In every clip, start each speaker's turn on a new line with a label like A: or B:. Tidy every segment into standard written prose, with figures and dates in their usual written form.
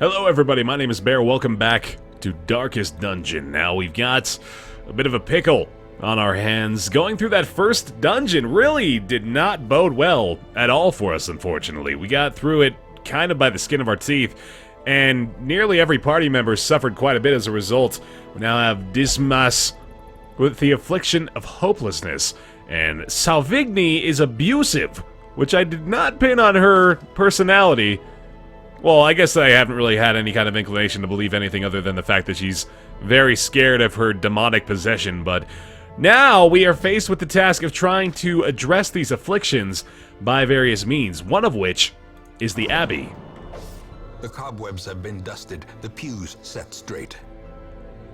A: Hello everybody, my name is Baer. Welcome back to Darkest Dungeon. Now we've got a bit of a pickle on our hands. Going through that first dungeon really did not bode well at all for us, unfortunately. We got through it kind of by the skin of our teeth, and nearly every party member suffered quite a bit as a result. We now have Dismas with the affliction of hopelessness, and Salvigny is abusive, which I did not pin on her personality. Well, I guess I haven't really had any kind of inclination to believe anything other than the fact that she's very scared of her demonic possession, but now we are faced with the task of trying to address these afflictions by various means, one of which is the Abbey.
B: The cobwebs have been dusted, the pews set straight.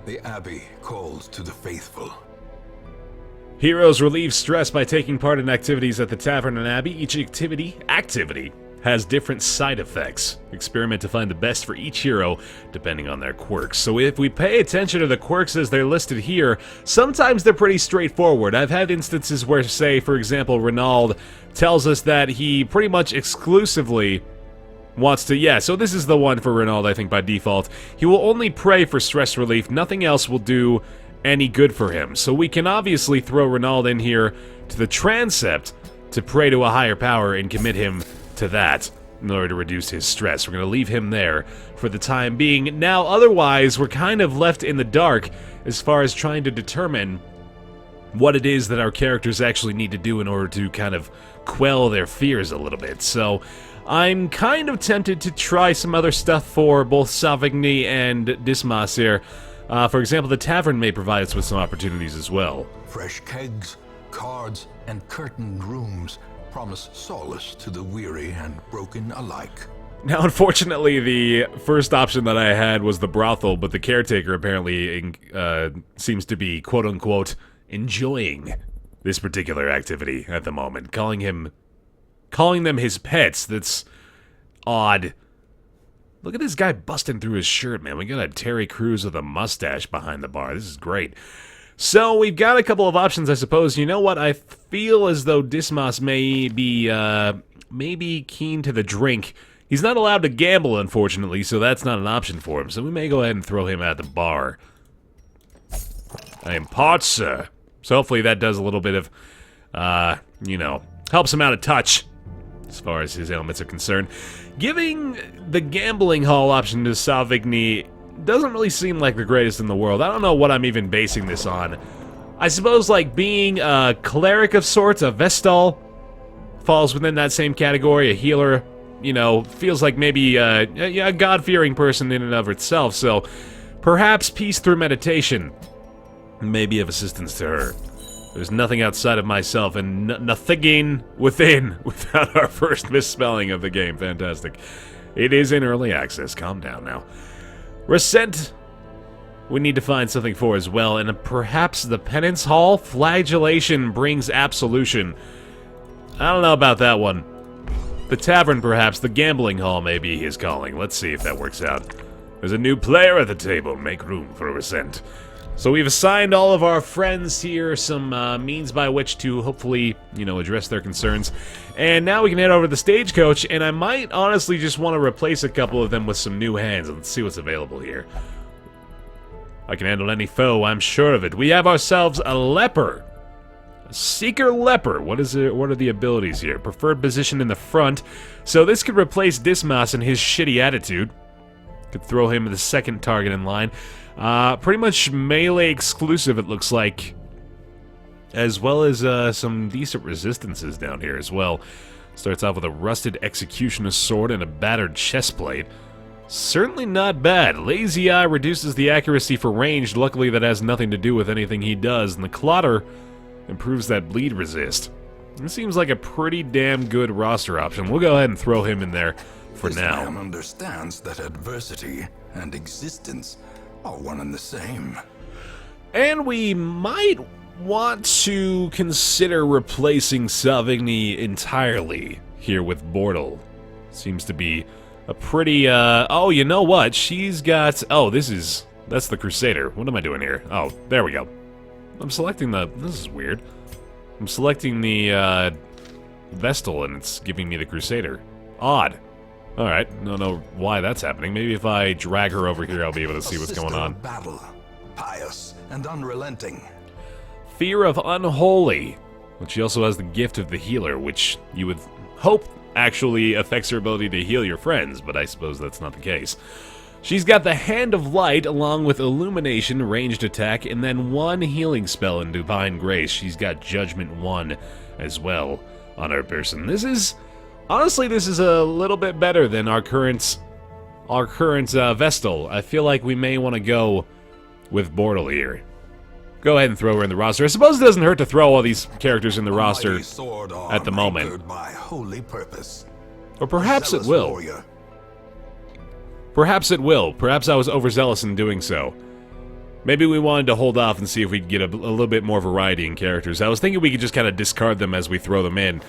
B: The Abbey calls to the faithful.
A: Heroes relieve stress by taking part in activities at the tavern and Abbey. Each activity has different side effects. Experiment to find the best for each hero, depending on their quirks. So if we pay attention to the quirks as they're listed here, sometimes they're pretty straightforward. I've had instances where, say, for example, Renaud tells us that he pretty much exclusively wants to... Yeah, so this is the one for Renaud, I think, by default. He will only pray for stress relief. Nothing else will do any good for him. So we can obviously throw Renaud in here to the transept to pray to a higher power and commit him to that in order to reduce his stress. We're going to leave him there for the time being. Now, otherwise, we're kind of left in the dark as far as trying to determine what it is that our characters actually need to do in order to kind of quell their fears a little bit. So I'm kind of tempted to try some other stuff for both Savigny and Dismas here. For example, the tavern may provide us with some opportunities as well.
B: Fresh kegs, cards, and curtained rooms promise solace to the weary and broken alike.
A: Now, unfortunately, the first option that I had was the brothel, but the caretaker apparently seems to be, quote-unquote, enjoying this particular activity at the moment. Calling them his pets. That's odd. Look at this guy busting through his shirt, man. We got a Terry Crews with a mustache behind the bar. This is great. So, we've got a couple of options, I suppose. You know what? I feel as though Dismas may be, maybe keen to the drink. He's not allowed to gamble, unfortunately, so that's not an option for him. So we may go ahead and throw him at the bar. I am part, sir. So hopefully that does a little bit of, helps him out a touch as far as his ailments are concerned. Giving the gambling hall option to Salvigny doesn't really seem like the greatest in the world. I don't know what I'm even basing this on. I suppose, like, being a cleric of sorts, a Vestal, falls within that same category. A healer, feels like maybe a God-fearing person in and of itself. So perhaps peace through meditation may be of assistance to her. There's nothing outside of myself and nothing within without our first misspelling of the game. Fantastic. It is in early access. Calm down now. Resent, we need to find something for as well, and perhaps the Penance Hall? Flagellation brings absolution. I don't know about that one. The tavern, perhaps. The gambling hall may be his calling. Let's see if that works out. There's a new player at the table. Make room for Resent. So we've assigned all of our friends here some means by which to hopefully, address their concerns. And now we can head over to the stagecoach, and I might honestly just want to replace a couple of them with some new hands. Let's see what's available here. I can handle any foe, I'm sure of it. We have ourselves a leper. A seeker leper. What are the abilities here? Preferred position in the front. So this could replace Dismas and his shitty attitude. Could throw him as the second target in line. Pretty much melee exclusive, it looks like. As well as some decent resistances down here as well. Starts off with a rusted executioner's sword and a battered chestplate. Certainly not bad. Lazy Eye reduces the accuracy for ranged. Luckily that has nothing to do with anything he does. And the Clotter improves that bleed resist. It seems like a pretty damn good roster option. We'll go ahead and throw him in there for now.
B: This man understands that adversity and existence are one and the same.
A: And we might want to consider replacing Savigny entirely here with Bortle. Seems to be a pretty, oh, you know what? She's got, that's the Crusader. What am I doing here? Oh, there we go. I'm selecting this is weird. I'm selecting the, Vestal, and it's giving me the Crusader. Odd. Alright, don't know why that's happening. Maybe if I drag her over here, I'll be able to see what's going on.
B: Of battle, pious and unrelenting.
A: Fear of Unholy. But she also has the gift of the healer, which you would hope actually affects her ability to heal your friends, but I suppose that's not the case. She's got the Hand of Light, along with Illumination, ranged attack, and then one healing spell in Divine Grace. She's got Judgment 1 as well on her person. This is... honestly, this is a little bit better than our current Vestal. I feel like we may want to go with bodily here. Go ahead and throw her in the roster. I suppose it doesn't hurt to throw all these characters in the roster at the moment.
B: By holy purpose.
A: Or perhaps it will. Perhaps it will. Perhaps I was overzealous in doing so. Maybe we wanted to hold off and see if we could get a little bit more variety in characters. I was thinking we could just kind of discard them as we throw them in.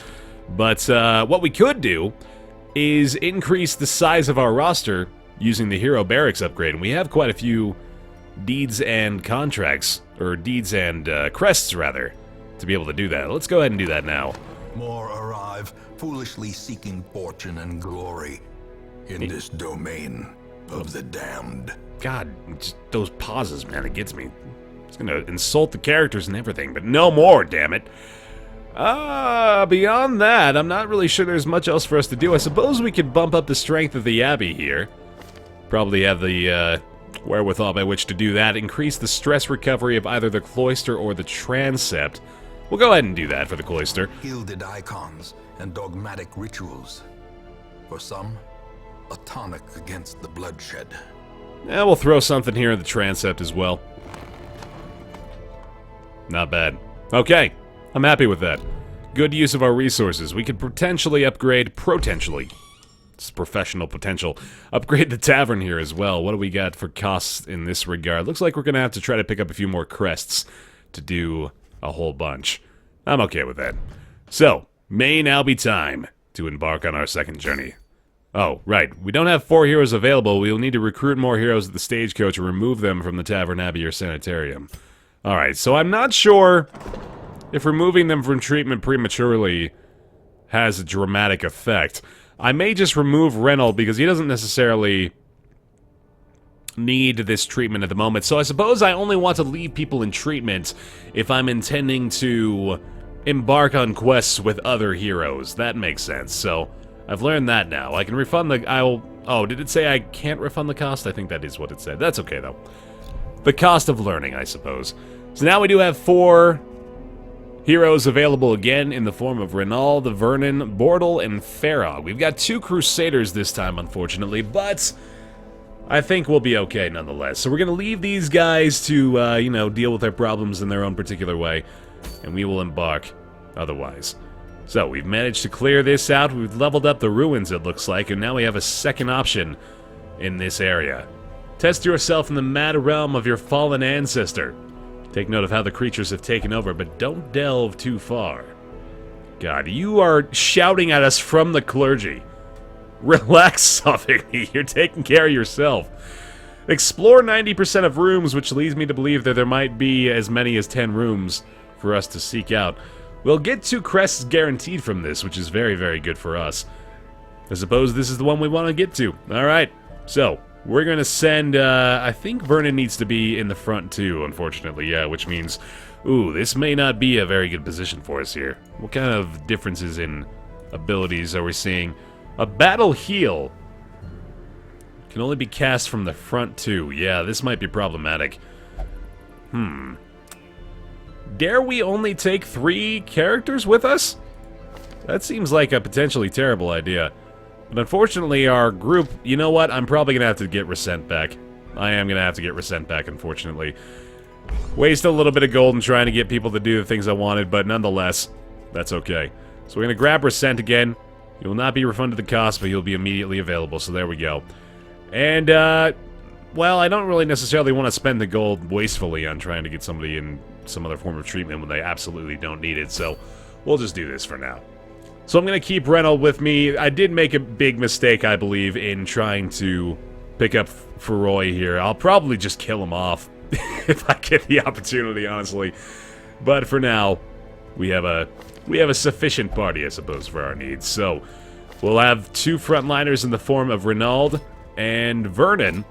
A: But what we could do is increase the size of our roster using the Hero Barracks upgrade. And we have quite a few deeds and contracts, or deeds and crests, rather, to be able to do that. Let's go ahead and do that now.
B: More arrive, foolishly seeking fortune and glory in this domain of the damned.
A: God, just those pauses, man, it gets me. It's gonna insult the characters and everything, but no more, damn it. Beyond that, I'm not really sure there's much else for us to do. I suppose we could bump up the strength of the Abbey here. Probably have the, wherewithal by which to do that. Increase the stress recovery of either the cloister or the transept. We'll go ahead and do that for the cloister.
B: Gilded icons and dogmatic rituals. For some, a tonic against the bloodshed.
A: Yeah, we'll throw something here in the transept as well. Not bad. Okay, I'm happy with that. Good use of our resources. We could potentially upgrade, it's professional potential, upgrade the tavern here as well. What do we got for costs in this regard? Looks like we're going to have to try to pick up a few more crests to do a whole bunch. I'm okay with that. So, may now be time to embark on our second journey. Oh, right. We don't have 4 heroes available. We'll need to recruit more heroes at the stagecoach and remove them from the tavern, abbey, or sanitarium. Alright, so I'm not sure if removing them from treatment prematurely has a dramatic effect. I may just remove Reynold because he doesn't necessarily need this treatment at the moment. So I suppose I only want to leave people in treatment if I'm intending to embark on quests with other heroes. That makes sense. So I've learned that now. I can refund the... Oh, did it say I can't refund the cost? I think that is what it said. That's okay, though. The cost of learning, I suppose. So now we do have 4 heroes available again in the form of Renald, Vernon, Bordel, and Farog. We've got 2 Crusaders this time, unfortunately, but I think we'll be okay nonetheless. So we're going to leave these guys to, you know, deal with their problems in their own particular way, and we will embark otherwise. So we've managed to clear this out. We've leveled up the ruins, it looks like, and now we have a second option in this area. Test yourself in the mad realm of your fallen ancestor. Take note of how the creatures have taken over, but don't delve too far. God, you are shouting at us from the clergy. Relax, Suffolk. You're taking care of yourself. Explore 90% of rooms, which leads me to believe that there might be as many as 10 rooms for us to seek out. We'll get 2 crests guaranteed from this, which is very, very good for us. I suppose this is the one we want to get to. Alright, so we're going to send, I think Vernon needs to be in the front too, unfortunately, yeah, which means, ooh, this may not be a very good position for us here. What kind of differences in abilities are we seeing? A battle heal can only be cast from the front too. Yeah, this might be problematic. Dare we only take 3 characters with us? That seems like a potentially terrible idea. But unfortunately, our group... You know what? I'm probably going to have to get Resent back. I am going to have to get Resent back, unfortunately. Waste a little bit of gold in trying to get people to do the things I wanted, but nonetheless, that's okay. So we're going to grab Resent again. You will not be refunded the cost, but you'll be immediately available, so there we go. And, well, I don't really necessarily want to spend the gold wastefully on trying to get somebody in some other form of treatment when they absolutely don't need it, so we'll just do this for now. So I'm going to keep Reynold with me. I did make a big mistake, I believe, in trying to pick up Feroy here. I'll probably just kill him off if I get the opportunity, honestly. But for now, we have a sufficient party, I suppose, for our needs. So We'll have 2 frontliners in the form of Renaud and Vernon.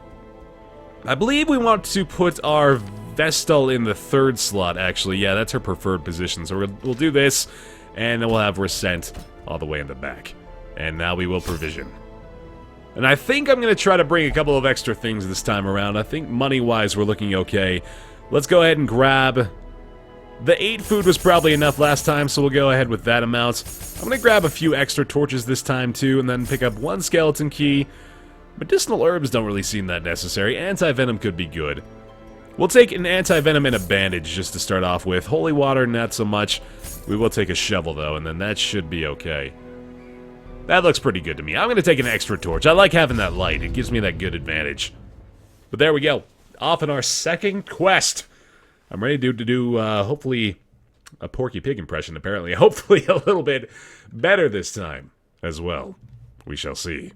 A: I believe we want to put our Vestal in the 3rd slot, actually. Yeah, that's her preferred position. So we'll do this, and then we'll have Resent all the way in the back. And now we will provision. And I think I'm going to try to bring a couple of extra things this time around. I think money-wise we're looking okay. Let's go ahead and grab... The 8 food was probably enough last time, so we'll go ahead with that amount. I'm going to grab a few extra torches this time, too, and then pick up 1 skeleton key. Medicinal herbs don't really seem that necessary. Anti-venom could be good. We'll take an anti-venom and a bandage just to start off with. Holy water, not so much. We will take a shovel, though, and then that should be okay. That looks pretty good to me. I'm going to take an extra torch. I like having that light. It gives me that good advantage. But there we go. Off on our 2nd quest. I'm ready to do hopefully, a Porky Pig impression, apparently. Hopefully a little bit better this time as well. We shall see.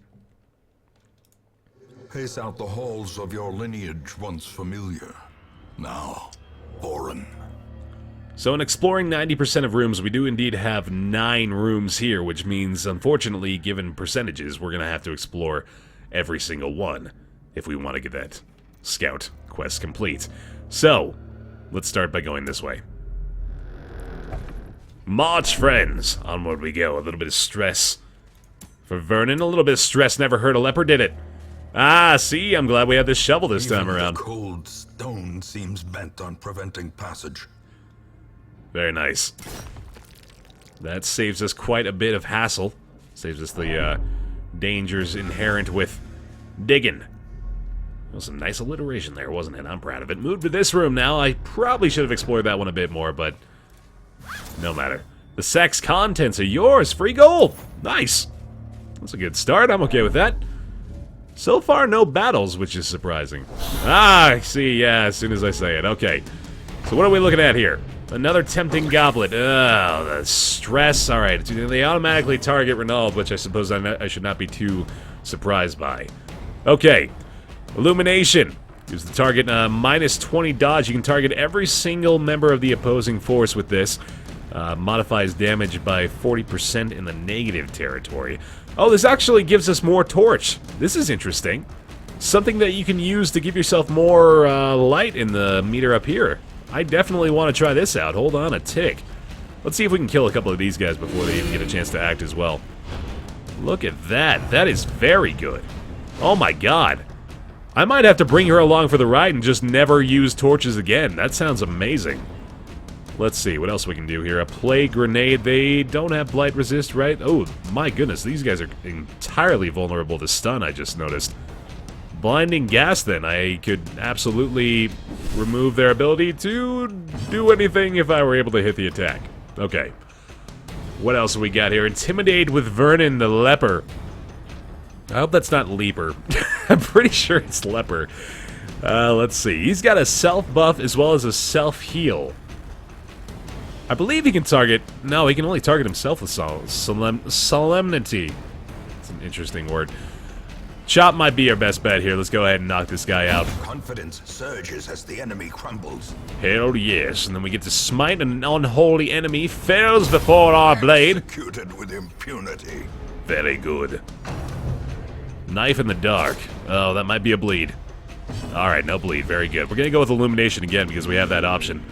B: Pace out the halls of your lineage once familiar, now foreign.
A: So in exploring 90% of rooms, we do indeed have 9 rooms here, which means, unfortunately, given percentages, we're going to have to explore every single one if we want to get that scout quest complete. So, let's start by going this way. March, friends! Onward we go. A little bit of stress for Vernon. A little bit of stress never hurt a leper, did it? Ah, see? I'm glad we had this shovel this time around.
B: The cold stone seems bent on preventing passage.
A: Very nice. That saves us quite a bit of hassle. Saves us the dangers inherent with digging. Well, some nice alliteration there, wasn't it? I'm proud of it. Move to this room now. I probably should have explored that one a bit more, but no matter. The sack's contents are yours. Free gold. Nice. That's a good start. I'm okay with that. So far, no battles, which is surprising. Ah, I see. Yeah, as soon as I say it. Okay. So what are we looking at here? Another tempting goblet. Oh, the stress. All right. They automatically target Renaud, which I suppose I should not be too surprised by. Okay. Illumination. Use the target minus 20 dodge. You can target every single member of the opposing force with this. Modifies damage by 40% in the negative territory. Oh, this actually gives us more torch. This is interesting. Something that you can use to give yourself more light in the meter up here. I definitely want to try this out. Hold on a tick. Let's see if we can kill a couple of these guys before they even get a chance to act as well. Look at that. That is very good. Oh my god. I might have to bring her along for the ride and just never use torches again. That sounds amazing. Let's see what else we can do here. A plague grenade. They don't have blight resist, right? Oh, my goodness. These guys are entirely vulnerable to stun, I just noticed. Blinding gas, then. I could absolutely remove their ability to do anything if I were able to hit the attack. Okay. What else have we got here? Intimidate with Vernon the leper. I hope that's not leaper. I'm pretty sure it's leper. Let's see. He's got a self buff as well as a self heal. I believe he can target... No, he can only target himself with solemnity. It's an interesting word. Chop might be our best bet here. Let's go ahead and knock this guy out.
B: Confidence surges as the enemy crumbles.
A: Hell yes. And then we get to smite an unholy enemy. Fails before our blade.
B: Executed with impunity.
A: Very good. Knife in the dark. Oh, that might be a bleed. Alright, no bleed. Very good. We're going to go with illumination again because we have that option.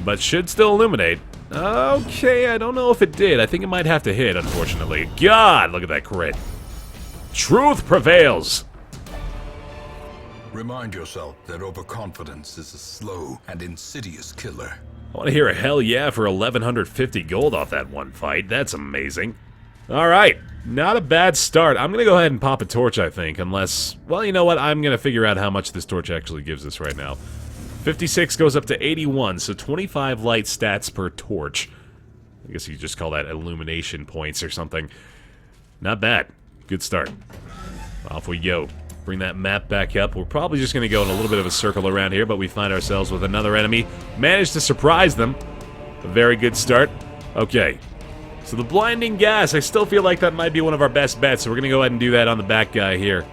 A: But should still illuminate. Okay, I don't know if it did. I think it might have to hit, unfortunately. God, look at that crit. Truth prevails.
B: Remind yourself that overconfidence is a slow and insidious killer.
A: I want to hear a hell yeah for 1,150 gold off that one fight. That's amazing. Alright, not a bad start. I'm going to go ahead and pop a torch, I think, unless... Well, you know what? I'm going to figure out how much this torch actually gives us right now. 56 goes up to 81, so 25 light stats per torch. I guess you could just call that illumination points or something. Not bad. Good start. Off we go. Bring that map back up. We're probably just going to go in a little bit of a circle around here, but we find ourselves with another enemy. Managed to surprise them. A very good start. Okay. So the blinding gas, I still feel like that might be one of our best bets, so we're going to go ahead and do that on the back guy here.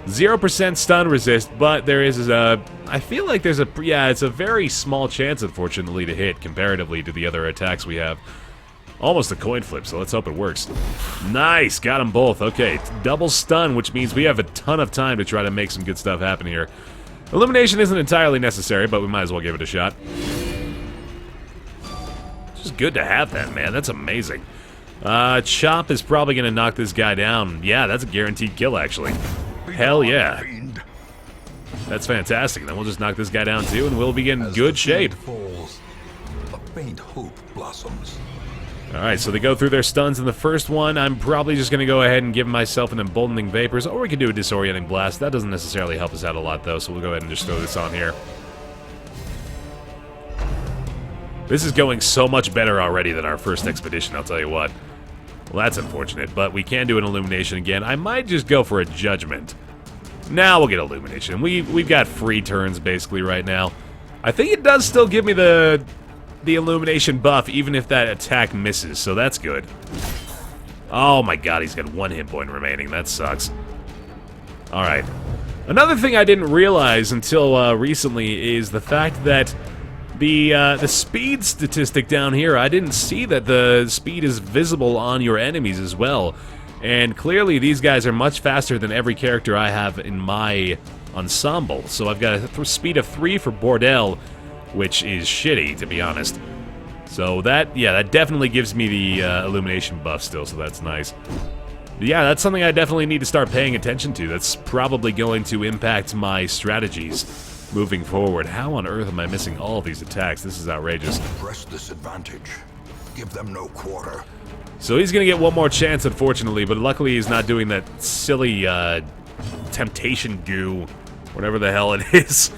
A: 0% stun resist, but there is a... I feel like there's a... Yeah, it's a very small chance, unfortunately, to hit comparatively to the other attacks we have. Almost a coin flip, so let's hope it works. Nice! Got them both. Okay, double stun, which means we have a ton of time to try to make some good stuff happen here. Illumination isn't entirely necessary, but we might as well give it a shot. It's just good to have that, man. That's amazing. Chop is probably going to knock this guy down. Yeah, that's a guaranteed kill, actually. Hell yeah. That's fantastic. Then we'll just knock this guy down, too, and we'll be in good shape.
B: Falls, a faint hope blossoms.
A: Alright, so they go through their stuns in the first one. I'm probably just going to go ahead and give myself an emboldening vapors, or we could do a disorienting blast. That doesn't necessarily help us out a lot, though, so we'll go ahead and just throw this on here. This is going so much better already than our first expedition, I'll tell you what. Well, that's unfortunate, but we can do an illumination again. I might just go for a judgment. Now we'll get illumination. We've got free turns, basically, right now. I think it does still give me the illumination buff, even if that attack misses, so that's good. Oh my god, he's got 1 hit point remaining. That sucks. Alright. Another thing I didn't realize until recently is the fact that the speed statistic down here, I didn't see that the speed is visible on your enemies as well. And clearly these guys are much faster than every character I have in my ensemble. So I've got a speed of 3 for Bordel, which is shitty, to be honest. So that, yeah, that definitely gives me the illumination buff still, so that's nice. But yeah, that's something I definitely need to start paying attention to. That's probably going to impact my strategies moving forward. How on earth am I missing all of these attacks? This is outrageous.
B: Press this advantage. Give them no quarter.
A: So he's going to get one more chance, unfortunately, but luckily he's not doing that silly temptation goo, whatever the hell it is.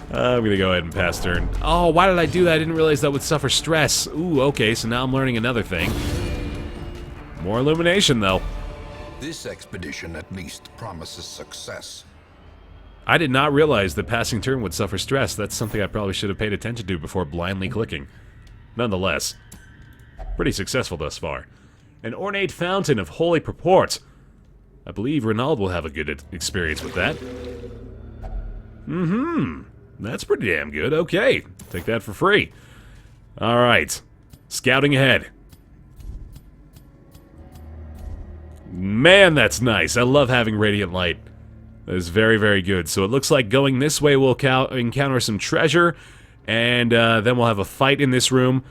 A: I'm going to go ahead and pass turn. Oh, why did I do that? I didn't realize that would suffer stress. Ooh, okay, so now I'm learning another thing. More illumination, though.
B: This expedition at least promises success.
A: I did not realize that passing turn would suffer stress. That's something I probably should have paid attention to before blindly clicking. Nonetheless, pretty successful thus far. An ornate fountain of holy purport. I believe Renaud will have a good experience with that. That's pretty damn good. Okay, take that for free. Alright, scouting ahead. Man, that's nice. I love having radiant light. That is very, very good. So it looks like going this way we'll encounter some treasure, and then we'll have a fight in this room.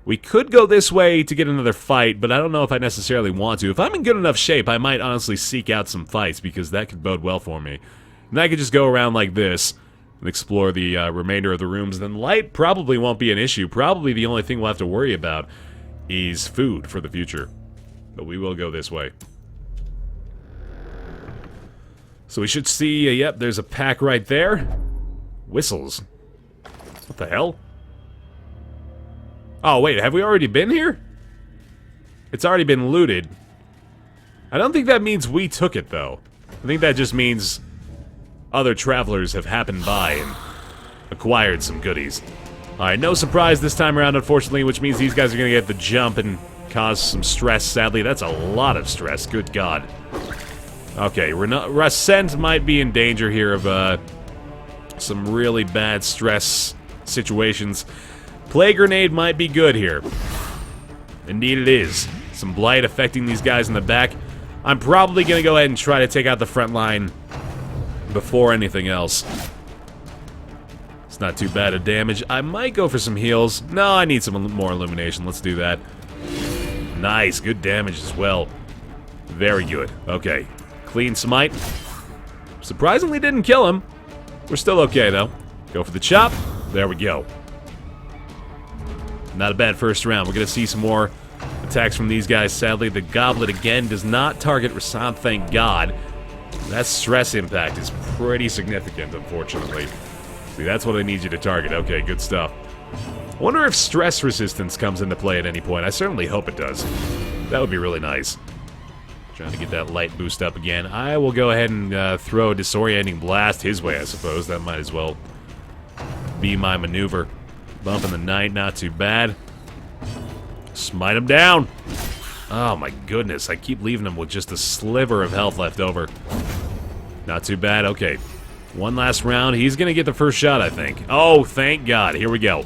A: We could go this way to get another fight, but I don't know if I necessarily want to. If I'm in good enough shape, I might honestly seek out some fights, because that could bode well for me. And I could just go around like this and explore the remainder of the rooms. Then light probably won't be an issue. Probably the only thing we'll have to worry about is food for the future. But we will go this way. So we should see, yep, there's a pack right there. Whistles. What the hell? Oh, wait, have we already been here? It's already been looted. I don't think that means we took it, though. I think that just means other travelers have happened by and acquired some goodies. Alright, no surprise this time around, unfortunately, which means these guys are going to get the jump and cause some stress, sadly. That's a lot of stress, good God. Okay, Rascent might be in danger here of some really bad stress situations. Plague Grenade might be good here. Indeed it is. Some blight affecting these guys in the back. I'm probably going to go ahead and try to take out the front line before anything else. It's not too bad of damage. I might go for some heals. No, I need some more illumination. Let's do that. Nice, good damage as well. Very good. Okay. Clean smite. Surprisingly didn't kill him. We're still okay, though. Go for the chop. There we go. Not a bad first round. We're going to see some more attacks from these guys. Sadly, the goblet, again, does not target Rasant, thank God. That stress impact is pretty significant, unfortunately. See, that's what I need you to target. Okay, good stuff. I wonder if stress resistance comes into play at any point. I certainly hope it does. That would be really nice. Trying to get that light boost up again. I will go ahead and throw a disorienting blast his way, I suppose. That might as well be my maneuver. Bump in the night, not too bad. Smite him down. Oh my goodness, I keep leaving him with just a sliver of health left over. Not too bad, okay. One last round. He's gonna get the first shot, I think. Oh, thank God. Here we go.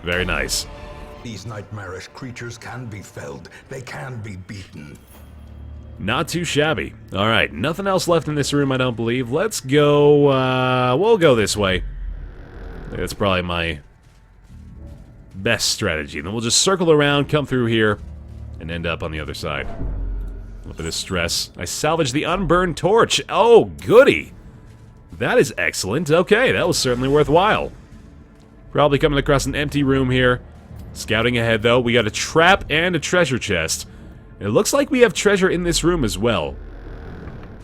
A: Very nice.
B: These nightmarish creatures can be felled. They can be beaten.
A: Not too shabby. Alright, nothing else left in this room, I don't believe. Let's go, we'll go this way. That's probably my best strategy. Then we'll just circle around, come through here, and end up on the other side. A little bit of stress. I salvaged the unburned torch. Oh, goody! That is excellent. Okay, that was certainly worthwhile. Probably coming across an empty room here. Scouting ahead, though. We got a trap and a treasure chest. It looks like we have treasure in this room as well.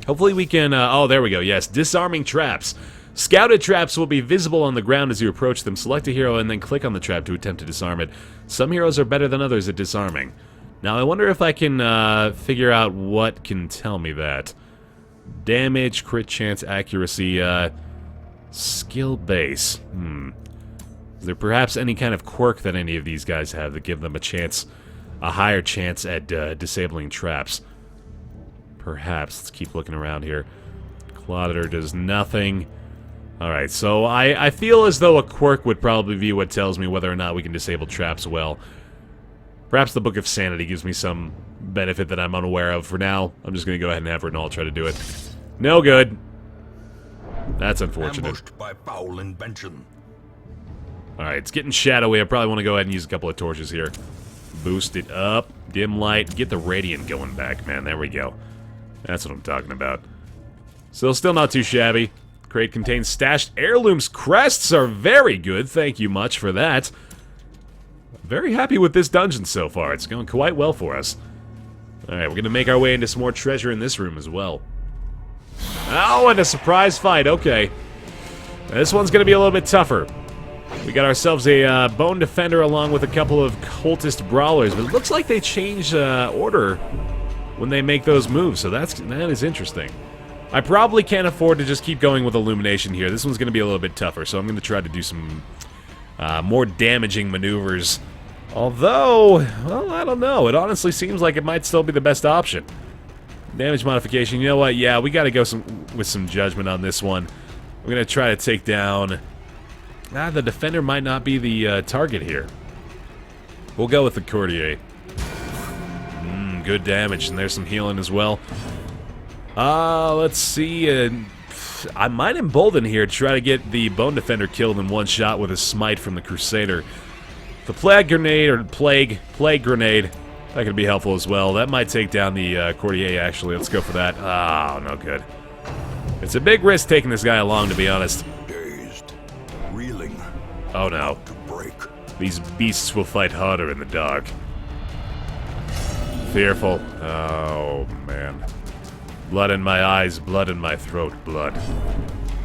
A: Hopefully we can... oh, there we go. Yes, disarming traps. Scouted traps will be visible on the ground as you approach them. Select a hero and then click on the trap to attempt to disarm it. Some heroes are better than others at disarming. Now, I wonder if I can figure out what can tell me that. Damage, crit chance, accuracy, skill base. Is there perhaps any kind of quirk that any of these guys have that give them a higher chance at disabling traps? Perhaps. Let's keep looking around here. Clotter does nothing. Alright, so I feel as though a quirk would probably be what tells me whether or not we can disable traps well. Perhaps the Book of Sanity gives me some benefit that I'm unaware of. For now, I'm just going to go ahead and have Renal try to do it. No good. That's unfortunate.
B: Ambushed by foul invention.
A: Alright, it's getting shadowy. I probably want to go ahead and use a couple of torches here. Boost it up. Dim light. Get the radiant going back, man. There we go. That's what I'm talking about. Still not too shabby. Crate contains stashed heirlooms. Crests are very good. Thank you much for that. Very happy with this dungeon so far. It's going quite well for us. Alright, we're going to make our way into some more treasure in this room as well. Oh, and a surprise fight. Okay. This one's going to be a little bit tougher. We got ourselves a bone defender along with a couple of cultist brawlers, but it looks like they change order when they make those moves, so that is interesting. I probably can't afford to just keep going with illumination here. This one's going to be a little bit tougher, so I'm going to try to do some more damaging maneuvers. Although, well, I don't know. It honestly seems like it might still be the best option. Damage modification. You know what? Yeah, we got to go with some judgment on this one. We're going to try to take down... the defender might not be the target here. We'll go with the courtier. Good damage, and there's some healing as well. Let's see. I might embolden here to try to get the bone defender killed in one shot with a smite from the crusader. The plague grenade, or plague grenade, that could be helpful as well. That might take down the courtier, actually. Let's go for that. Oh, no good. It's a big risk taking this guy along, to be honest. Oh no. These beasts will fight harder in the dark. Fearful. Oh, man. Blood in my eyes, blood in my throat, blood.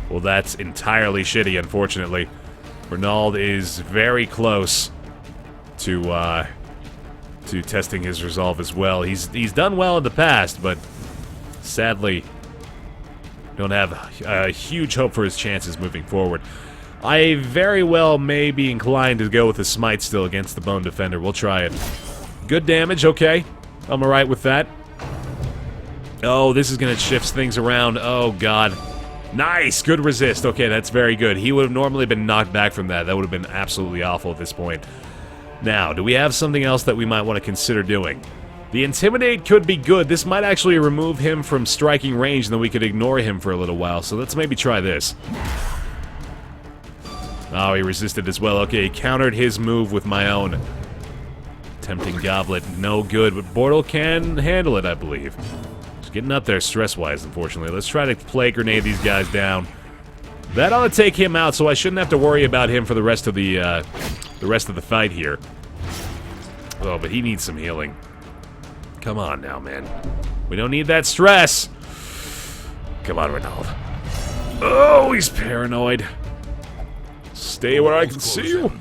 A: Well, that's entirely shitty, unfortunately. Renald is very close to testing his resolve as well. He's done well in the past, but sadly, don't have a huge hope for his chances moving forward. I very well may be inclined to go with the smite still against the bone defender. We'll try it. Good damage, okay. I'm alright with that. Oh, this is going to shift things around. Oh, God. Nice! Good resist. Okay, that's very good. He would have normally been knocked back from that. That would have been absolutely awful at this point. Now, do we have something else that we might want to consider doing? The Intimidate could be good. This might actually remove him from striking range, and then we could ignore him for a little while. So let's maybe try this. Oh, he resisted as well. Okay, he countered his move with my own. Tempting Goblet. No good, but Bortle can handle it, I believe. Just getting up there stress-wise, unfortunately. Let's try to plague grenade these guys down. That ought to take him out, so I shouldn't have to worry about him for the rest of the fight here. Oh, but he needs some healing. Come on now, man. We don't need that stress. Come on, Renald. Oh, he's paranoid. Stay where I can see you.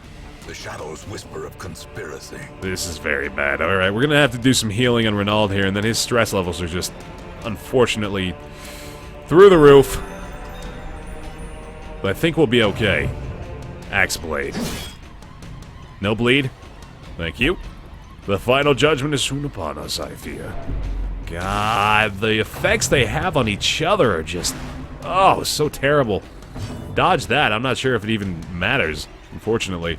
B: The shadows whisper of conspiracy.
A: This is very bad. Alright, we're gonna have to do some healing on Renald here, and then his stress levels are just, unfortunately, through the roof. But I think we'll be okay. Axe Blade. No bleed. Thank you. The final judgment is soon upon us, I fear. God, the effects they have on each other are just... oh, so terrible. Dodge that. I'm not sure if it even matters, unfortunately.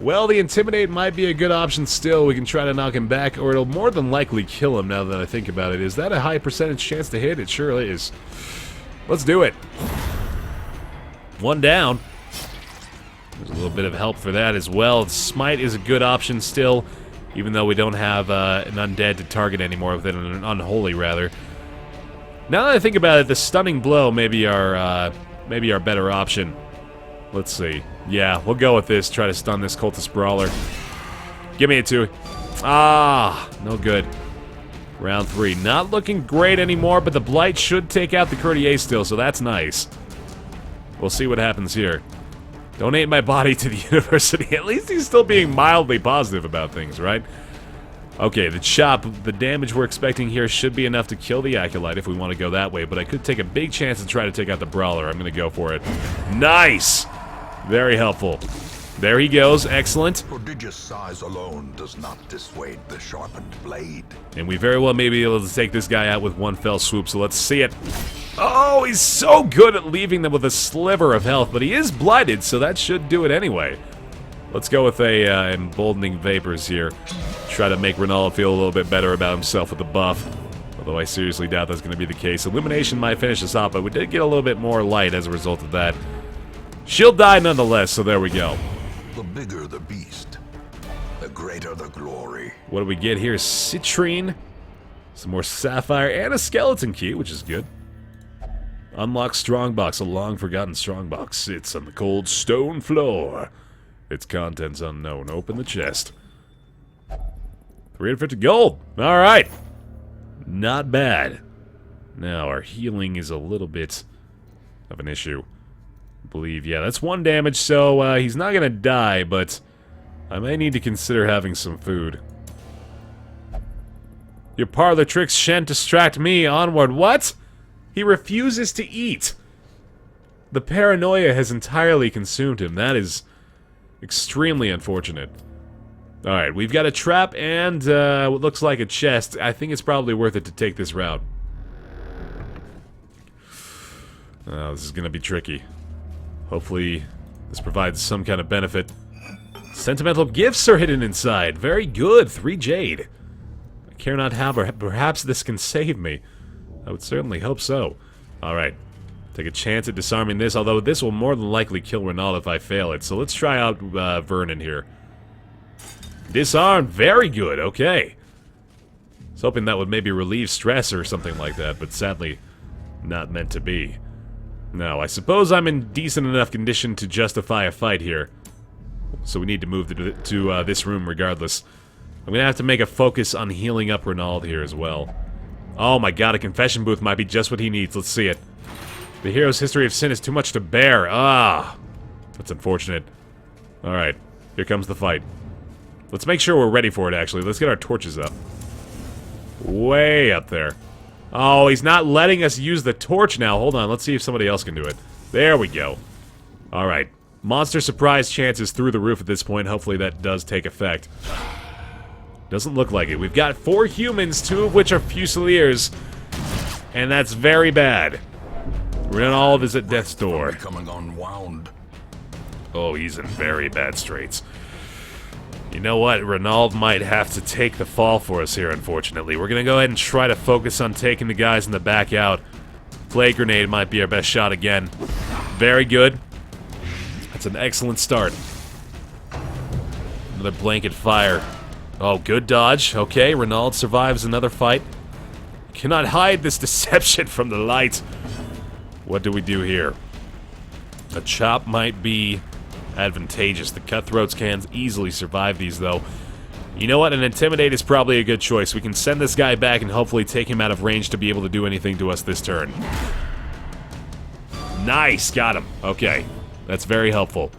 A: Well, the Intimidate might be a good option still. We can try to knock him back, or it'll more than likely kill him now that I think about it. Is that a high percentage chance to hit? It sure is. Let's do it. One down. There's a little bit of help for that as well. Smite is a good option still, even though we don't have an undead to target anymore, with an unholy rather. Now that I think about it, the stunning blow may be our better option. Let's see. Yeah, we'll go with this. Try to stun this cultist brawler. Give me a 2. Ah, no good. Round 3. Not looking great anymore, but the Blight should take out the Courtier still, so that's nice. We'll see what happens here. Donate my body to the university. At least he's still being mildly positive about things, right? Okay, the chop, the damage we're expecting here should be enough to kill the Acolyte if we want to go that way, but I could take a big chance to try to take out the Brawler. I'm going to go for it. Nice! Very helpful. There he goes. Excellent.
B: Prodigious size alone does not dissuade the sharpened blade.
A: And we very well may be able to take this guy out with one fell swoop, so let's see it. Oh, he's so good at leaving them with a sliver of health, but he is blighted, so that should do it anyway. Let's go with a emboldening vapors here. Try to make Ronald feel a little bit better about himself with the buff. Although I seriously doubt that's going to be the case. Illumination might finish us off, but we did get a little bit more light as a result of that. She'll die nonetheless, so there we go.
B: The bigger the beast, the greater the glory.
A: What do we get here? Citrine, some more sapphire, and a skeleton key, which is good. Unlock strongbox, a long-forgotten strongbox sits on the cold stone floor. Its contents unknown. Open the chest. 350 gold. All right. Not bad. Now, our healing is a little bit of an issue. I believe, yeah, that's 1 damage, so he's not going to die, but I may need to consider having some food. Your parlor tricks shan't distract me. Onward. What? He refuses to eat. The paranoia has entirely consumed him. That is extremely unfortunate. Alright, we've got a trap and what looks like a chest. I think it's probably worth it to take this route. Oh, this is going to be tricky. Hopefully, this provides some kind of benefit. Sentimental gifts are hidden inside. Very good. 3 jade. I care not how, perhaps this can save me. I would certainly hope so. Alright. Take a chance at disarming this, although this will more than likely kill Renald if I fail it. So let's try out Vernon here. Disarmed. Very good. Okay. I was hoping that would maybe relieve stress or something like that, but sadly, not meant to be. Now, I suppose I'm in decent enough condition to justify a fight here. So we need to move to this room regardless. I'm gonna have to make a focus on healing up Renald here as well. Oh my god, a confession booth might be just what he needs. Let's see it. The hero's history of sin is too much to bear. Ah, that's unfortunate. Alright, here comes the fight. Let's make sure we're ready for it, actually. Let's get our torches up. Way up there. Oh, he's not letting us use the torch now. Hold on, let's see if somebody else can do it. There we go. Alright. Monster surprise chances through the roof at this point. Hopefully that does take effect. Doesn't look like it. We've got 4 humans, 2 of which are Fusiliers. And that's very bad. Renald is at death's door.
B: Becoming unwound.
A: Oh, he's in very bad straits. You know what? Renald might have to take the fall for us here, unfortunately. We're going to go ahead and try to focus on taking the guys in the back out. Plague Grenade might be our best shot again. Very good. That's an excellent start. Another blanket fire. Oh, good dodge. Okay, Renald survives another fight. Cannot hide this deception from the light. What do we do here? A chop might be advantageous. The cutthroats can easily survive these, though. You know what? An Intimidate is probably a good choice. We can send this guy back and hopefully take him out of range to be able to do anything to us this turn. Nice! Got him. Okay. That's very helpful.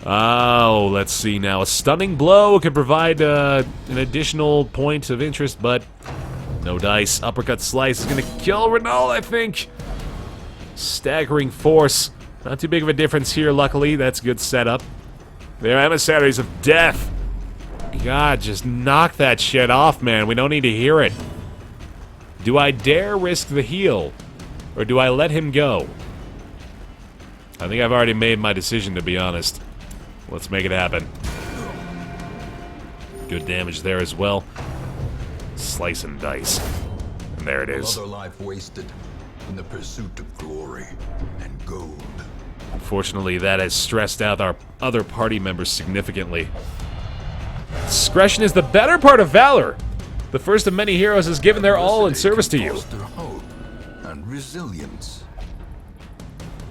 A: Oh, let's see now. A stunning blow could provide an additional point of interest, but no dice. Uppercut slice is going to kill Renald, I think. Staggering force. Not too big of a difference here, luckily. That's good setup. They're emissaries of death. God, just knock that shit off, man. We don't need to hear it. Do I dare risk the heal? Or do I let him go? I think I've already made my decision, to be honest. Let's make it happen. Good damage there as well. Slice and dice. And there it is.
B: Another life wasted in the pursuit of glory and gold.
A: Unfortunately, that has stressed out our other party members significantly. Discretion is the better part of valor. The first of many heroes has given their all in service to you.
B: Foster hope and resilience.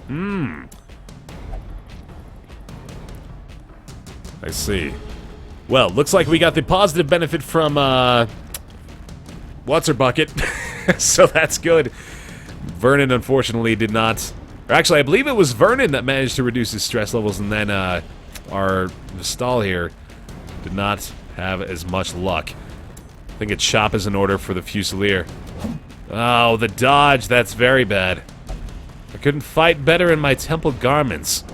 A: I see. Well, looks like we got the positive benefit from, What's-her-bucket. So that's good. Vernon, unfortunately, did not... Or actually, I believe it was Vernon that managed to reduce his stress levels, and then, our Vestal here did not have as much luck. I think a chop is in order for the Fusilier. Oh, the dodge. That's very bad. I couldn't fight better in my temple garments.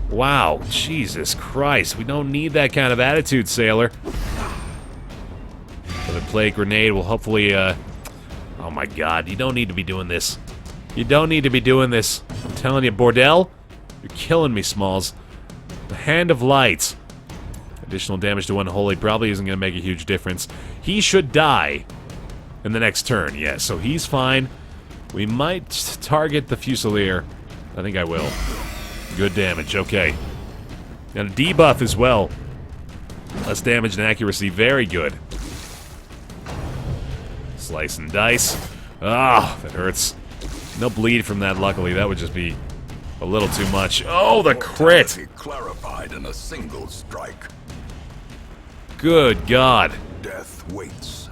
A: Wow, Jesus Christ. We don't need that kind of attitude, sailor. The plague grenade will hopefully, oh my god, you don't need to be doing this. You don't need to be doing this. I'm telling you, Bordell, you're killing me, Smalls. The Hand of Light. Additional damage to Unholy probably isn't going to make a huge difference. He should die in the next turn, yes, so he's fine. We might target the Fusilier. I think I will. Good damage, okay. And a debuff as well. Less damage and accuracy, very good. Slice and dice. Ah, that hurts. No bleed from that, luckily. That would just be a little too much. Oh, the crit!
B: Mortality clarified in a single strike.
A: Good God.
B: Death waits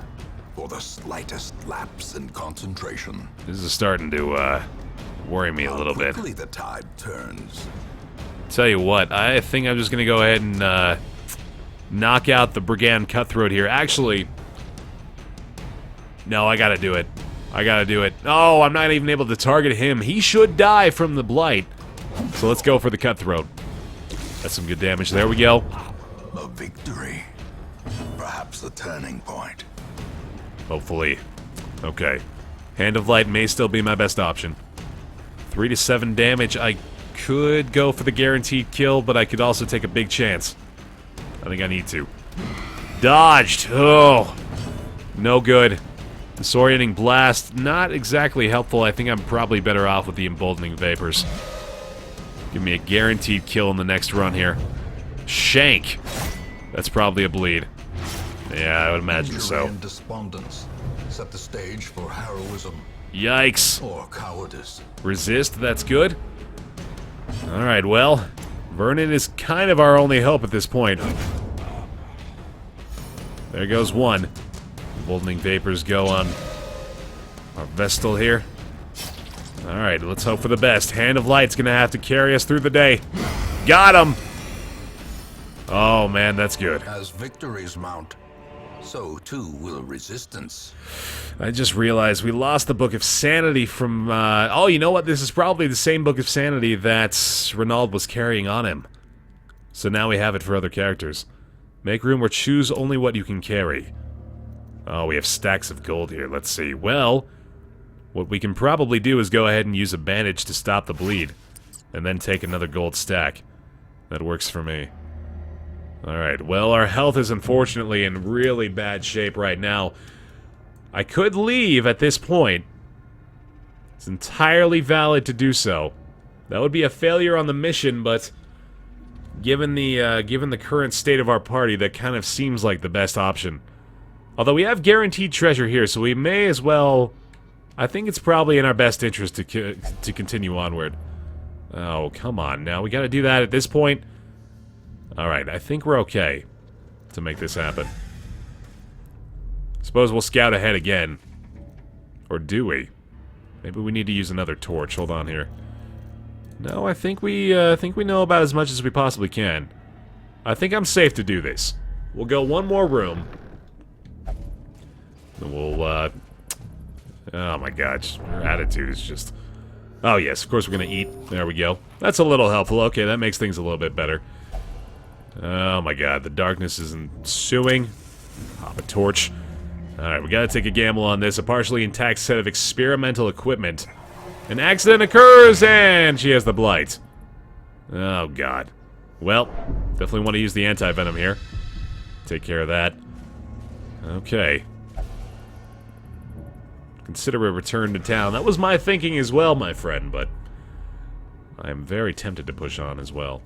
B: for the slightest lapse in concentration.
A: This is starting to, worry me a little bit.
B: Quickly the tide turns.
A: Tell you what, I think I'm just gonna go ahead and, knock out the Brigand Cutthroat here. Actually... No, I gotta do it. I gotta do it. Oh, I'm not even able to target him. He should die from the Blight. So let's go for the Cutthroat. That's some good damage. There we go.
B: A victory. Perhaps the turning point.
A: Hopefully. Okay. Hand of Light may still be my best option. 3 to 7 damage. I could go for the guaranteed kill, but I could also take a big chance. I think I need to. Dodged! Oh! No good. Disorienting Blast, not exactly helpful. I think I'm probably better off with the Emboldening Vapors. Give me a guaranteed kill in the next run here. Shank! That's probably a bleed. Yeah, I would imagine so.
B: And despondence set the stage for heroism
A: Yikes.
B: or cowardice.
A: Resist, that's good. Alright, well, Vernon is kind of our only hope at this point. There goes one. Emboldening Vapors go on our Vestal here. Alright, let's hope for the best. Hand of Light's gonna have to carry us through the day. Got him! Oh man, that's good.
B: As victories mount, so too will resistance.
A: I just realized we lost the Book of Sanity from, oh, you know what? This is probably the same Book of Sanity that Renaud was carrying on him. So now we have it for other characters. Make room or choose only what you can carry. Oh, we have stacks of gold here. Let's see. Well, what we can probably do is go ahead and use a bandage to stop the bleed. And then take another gold stack. That works for me. Alright, well, our health is unfortunately in really bad shape right now. I could leave at this point. It's entirely valid to do so. That would be a failure on the mission, but... given the current state of our party, that kind of seems like the best option. Although we have guaranteed treasure here, so we may as well... I think it's probably in our best interest to continue onward. Oh, come on now. We gotta do that at this point. Alright, I think we're okay to make this happen. Suppose we'll scout ahead again. Or do we? Maybe we need to use another torch. Hold on here. No, I think we know about as much as we possibly can. I think I'm safe to do this. We'll go one more room. And we'll, oh my god, her attitude is just... Oh yes, of course we're gonna eat. There we go. That's a little helpful. Okay, that makes things a little bit better. Oh my god, the darkness is ensuing. Pop a torch. Alright, we gotta take a gamble on this. A partially intact set of experimental equipment. An accident occurs, and she has the blight. Oh god. Well, definitely want to use the anti-venom here. Take care of that. Okay. Consider a return to town. That was my thinking as well, my friend, but I am very tempted to push on as well.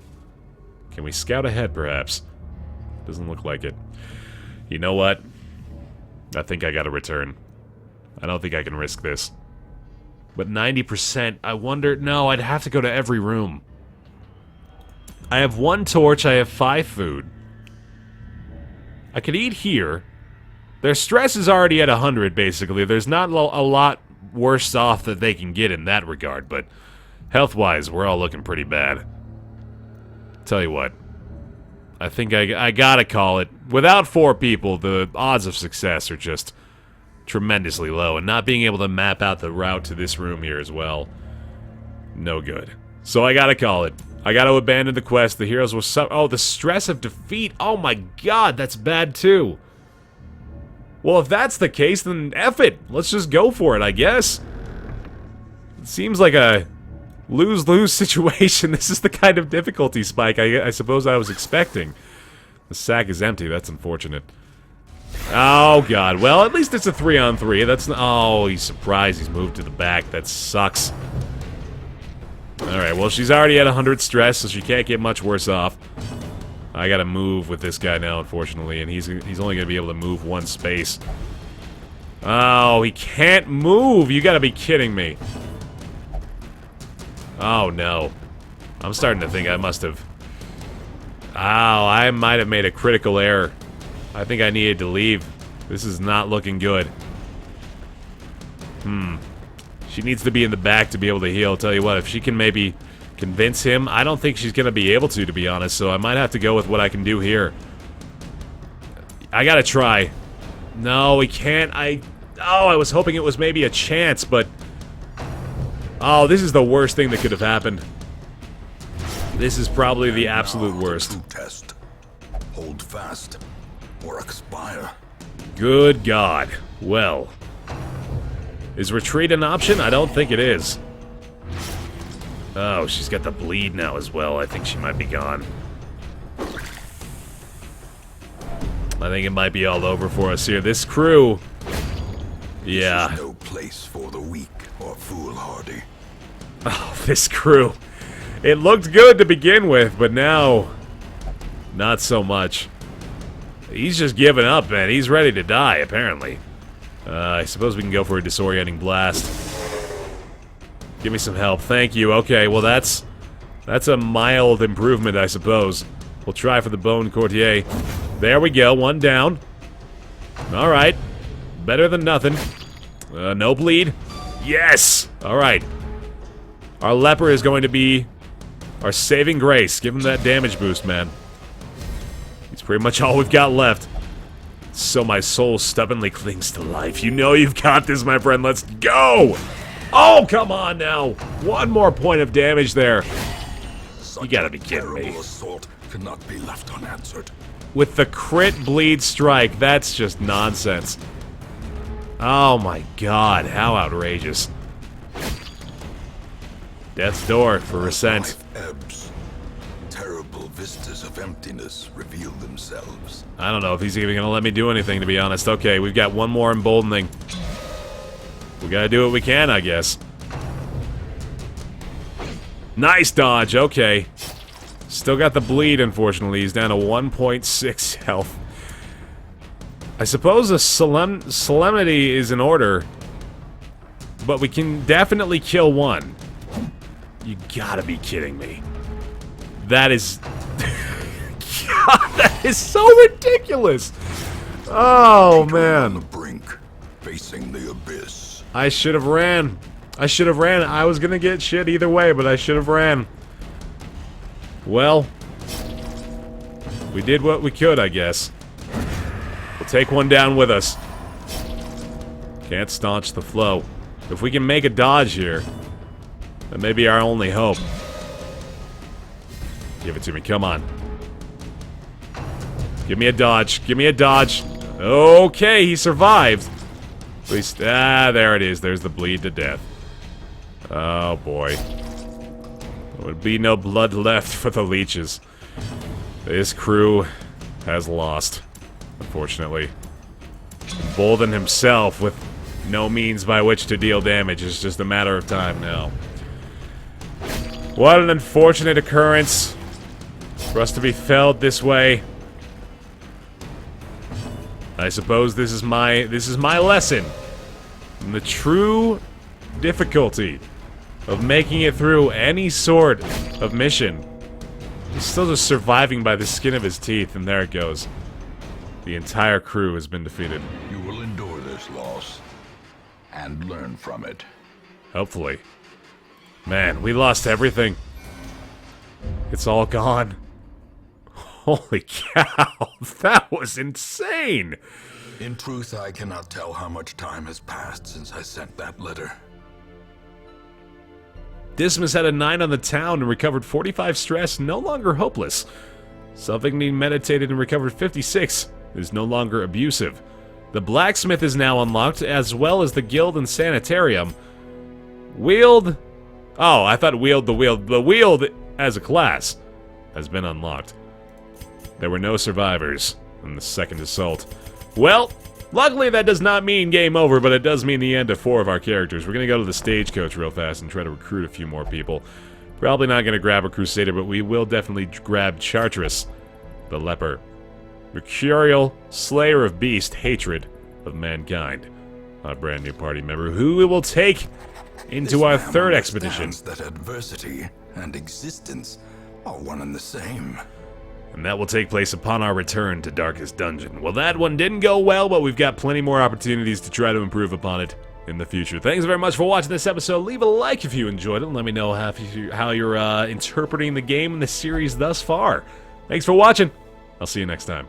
A: Can we scout ahead, perhaps? Doesn't look like it. You know what? I think I gotta return. I don't think I can risk this. But 90%, I wonder... No, I'd have to go to every room. I have 1 torch, I have 5 food. I could eat here. Their stress is already at 100, basically. There's not a lot worse off that they can get in that regard, but health-wise, we're all looking pretty bad. Tell you what. I think I gotta call it. Without 4 people, the odds of success are just tremendously low, and not being able to map out the route to this room here as well, no good. So I gotta call it. I gotta abandon the quest. The heroes will oh, the stress of defeat. Oh my god, that's bad too. Well, if that's the case, then F it. Let's just go for it, I guess. It seems like a lose-lose situation. This is the kind of difficulty spike I suppose I was expecting. The sack is empty. That's unfortunate. Oh, God. Well, at least it's a 3-on-3. That's... Oh, he's surprised he's moved to the back. That sucks. Alright, well, she's already at 100 stress, so she can't get much worse off. I gotta move with this guy now, unfortunately, and he's only gonna be able to move 1 space. Oh, he can't move! You gotta be kidding me. Oh, no. I'm starting to think I must have... Oh, I might have made a critical error. I think I needed to leave. This is not looking good. She needs to be in the back to be able to heal. Tell you what, if she can maybe convince him, I don't think she's going to be able to be honest, so I might have to go with what I can do here. I gotta try. No, we can't. Oh, I was hoping it was maybe a chance, but... Oh, this is the worst thing that could have happened. This is probably the absolute worst.
B: Test. Hold fast, or expire.
A: Good God. Well... Is retreat an option? I don't think it is. Oh, she's got the bleed now as well. I think she might be gone. I think it might be all over for us here. This crew... Yeah.
B: This is no place for the weak or foolhardy.
A: Oh, this crew. It looked good to begin with, but now... Not so much. He's just giving up, man. He's ready to die, apparently. I suppose we can go for a disorienting blast. Give me some help. Thank you. Okay, well that's a mild improvement, I suppose. We'll try for the bone courtier. There we go. 1 down. Alright. Better than nothing. No bleed. Yes! Alright. Our leper is going to be our saving grace. Give him that damage boost, man. He's pretty much all we've got left. So my soul stubbornly clings to life. You know you've got this, my friend. Let's go! Oh, come on now! 1 more point of damage there. You gotta be kidding me.
B: Assault cannot be left unanswered.
A: With the crit bleed strike, that's just nonsense. Oh my god, how outrageous. Death's door for Resent.
B: Life ebbs. Terrible vistas of emptiness reveal themselves.
A: I don't know if he's even gonna let me do anything, to be honest. Okay, we've got 1 more emboldening. We gotta do what we can, I guess. Nice dodge, okay. Still got the bleed, unfortunately. He's down to 1.6 health. I suppose a solemnity is in order, but we can definitely kill 1. You gotta be kidding me. That is... God, that is so ridiculous! Oh, man.
B: On the brink, facing the abyss.
A: I should have ran. I should have ran. I was gonna get shit either way, but I should have ran. Well, we did what we could, I guess. We'll take 1 down with us. Can't staunch the flow. If we can make a dodge here, that may be our only hope. Give it to me, come on. Give me a dodge, give me a dodge. Okay, he survived. At least, there it is. There's the bleed to death. Oh, boy. There would be no blood left for the leeches. This crew has lost, unfortunately. embolden himself with no means by which to deal damage. It's just a matter of time now. What an unfortunate occurrence for us to be felled this way. I suppose this is my lesson in the true difficulty of making it through any sort of mission. He's still just surviving by the skin of his teeth, and there it goes. The entire crew has been defeated.
B: You will endure this loss and learn from it.
A: Hopefully. Man, we lost everything. It's all gone. Holy cow, that was insane!
B: In truth, I cannot tell how much time has passed since I sent that letter.
A: Dismas had a 9 on the town and recovered 45 stress, no longer hopeless. Savigny meditated and recovered 56, is no longer abusive. The blacksmith is now unlocked, as well as the guild and sanitarium. Wield... Oh, I thought wield the wield. The wield, as a class, has been unlocked. There were no survivors in the second assault. Well, luckily that does not mean game over, but it does mean the end of 4 of our characters. We're going to go to the stagecoach real fast and try to recruit a few more people. Probably not going to grab a crusader, but we will definitely grab Chartres, the leper. Mercurial, slayer of beast, hatred of mankind. A brand new party member who we will take into our third expedition.
B: That adversity and existence are one and the same.
A: And that will take place upon our return to Darkest Dungeon. Well, that one didn't go well, but we've got plenty more opportunities to try to improve upon it in the future. Thanks very much for watching this episode. Leave a like if you enjoyed it, and let me know how you're interpreting the game and the series thus far. Thanks for watching. I'll see you next time.